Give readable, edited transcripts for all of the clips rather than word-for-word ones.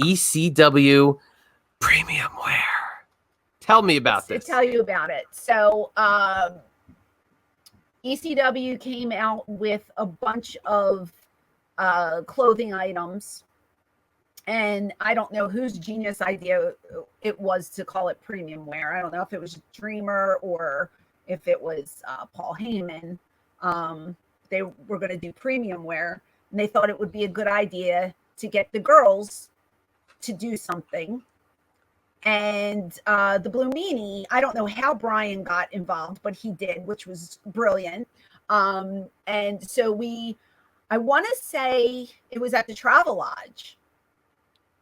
ECW premium wear. Tell me about this. Tell you about it. So ECW came out with a bunch of clothing items, and I don't know whose genius idea it was to call it premium wear. I don't know if it was Dreamer or if it was Paul Heyman. They were going to do premium wear, and they thought it would be a good idea to get the girls to do something. And the Blue Meanie, I don't know how Brian got involved, but he did, which was brilliant. And so I want to say it was at the Travelodge,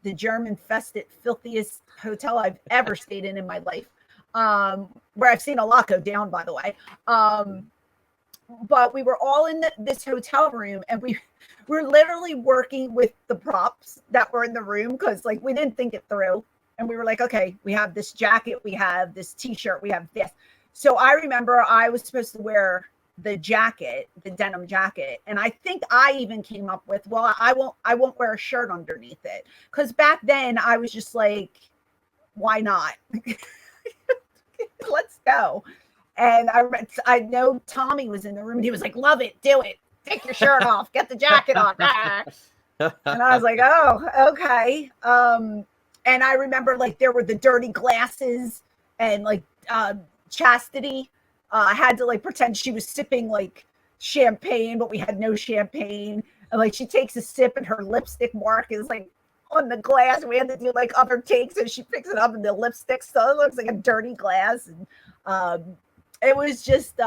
the German-infested, filthiest hotel I've ever stayed in my life, where I've seen a lot go down, by the way. But we were all in this hotel room, and we were literally working with the props that were in the room because, like, we didn't think it through. And we were like, okay, we have this jacket, we have this T-shirt, we have this. So I remember I was supposed to wear the jacket, the denim jacket. And I think I even came up with, well, I won't wear a shirt underneath it. Because back then I was just like, why not? Let's go. And I know Tommy was in the room and he was like, love it, do it. Take your shirt off, get the jacket on. And I was like, oh, okay. And I remember, like, there were the dirty glasses and, like, Chastity. I had to, like, pretend she was sipping, like, champagne, but we had no champagne. And, like, she takes a sip and her lipstick mark is, like, on the glass. We had to do, like, other takes, and she picks it up in the lipstick. So it looks like a dirty glass. And it was just,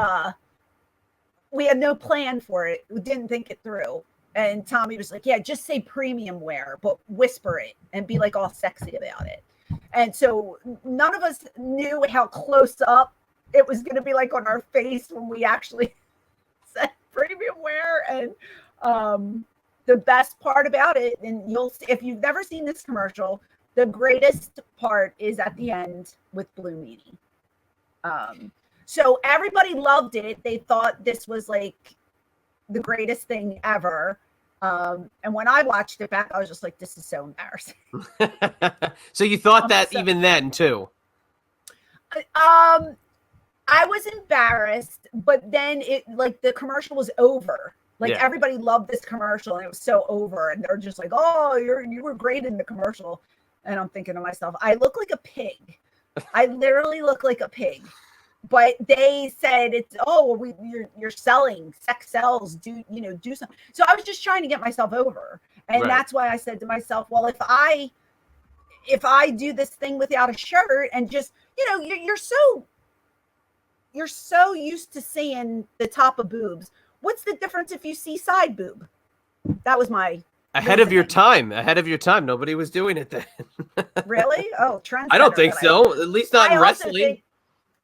we had no plan for it. We didn't think it through. And Tommy was like, yeah, just say premium wear, but whisper it and be like all sexy about it. And so none of us knew how close up it was going to be, like, on our face when we actually said premium wear. And the best part about it, and you'll see, if you've never seen this commercial, the greatest part is at the end with Blue Meanie. So everybody loved it. They thought this was, like, the greatest thing ever. And when I watched it back, I was just like, this is so embarrassing. So you thought that even then too? I was embarrassed, but then the commercial was over. Like, everybody loved this commercial and it was so over. And they're just like, oh, you were great in the commercial. And I'm thinking to myself, I look like a pig. I literally look like a pig. But they said you're selling, sex sells, do something. So I was just trying to get myself over. And That's why I said to myself, well, if I do this thing without a shirt and just, you're so used to seeing the top of boobs. What's the difference if you see side boob? That was my ahead of your time. Nobody was doing it then. Really? Oh, trend. I don't think so. At least not in wrestling.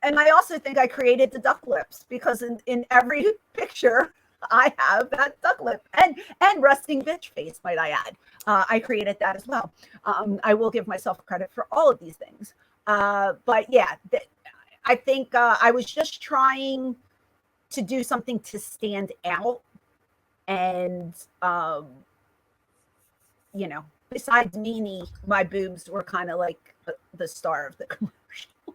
And I also think I created the duck lips because in every picture I have that duck lip and resting bitch face, might I add. I created that as well. I will give myself credit for all of these things. But yeah, I think I was just trying to do something to stand out. And, besides Meanie, my boobs were kind of like the star of the commercial.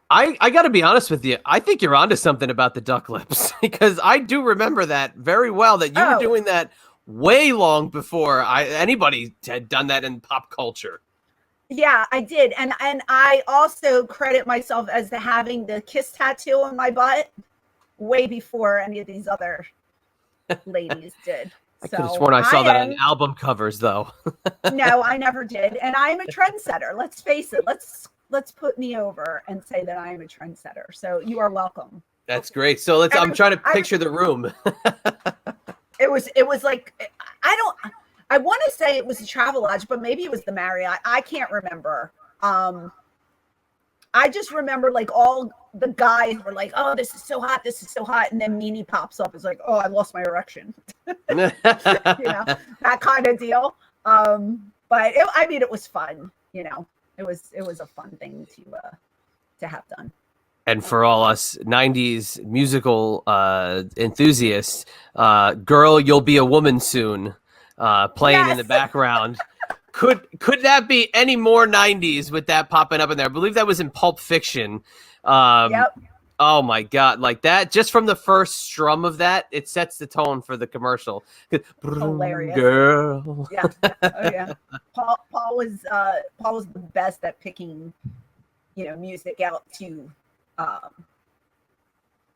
I got to be honest with you. I think you're onto something about the duck lips because I do remember that very well, that you were doing that way long before anybody had done that in pop culture. Yeah, I did. And I also credit myself as having the kiss tattoo on my butt way before any of these other ladies did. I could have sworn I saw that on album covers, though. No, I never did. And I'm a trendsetter. Let's face it. Let's put me over and say that I am a trendsetter. So you are welcome. That's great. So I'm trying to picture the room. It was like, I want to say it was the Travelodge, but maybe it was the Marriott. I can't remember. I just remember, like, all the guys were like, oh, this is so hot. This is so hot. And then Meanie pops up. It's like, oh, I lost my erection. That kind of deal. But it was fun. It was a fun thing to have done. And for all us 90s musical enthusiasts, Girl, You'll Be a Woman Soon, playing in the background Could that be any more 90s with that popping up in there? I believe that was in Pulp Fiction. Yep. Oh my God, like that, just from the first strum of that, it sets the tone for the commercial. Hilarious. Girl. Yeah. Oh yeah. Paul was the best at picking, music out to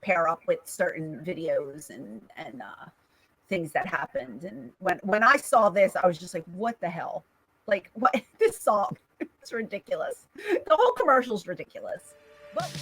pair up with certain videos and things that happened. And when I saw this, I was just like, what the hell? Like, what? This song, it's ridiculous. The whole commercial's ridiculous. But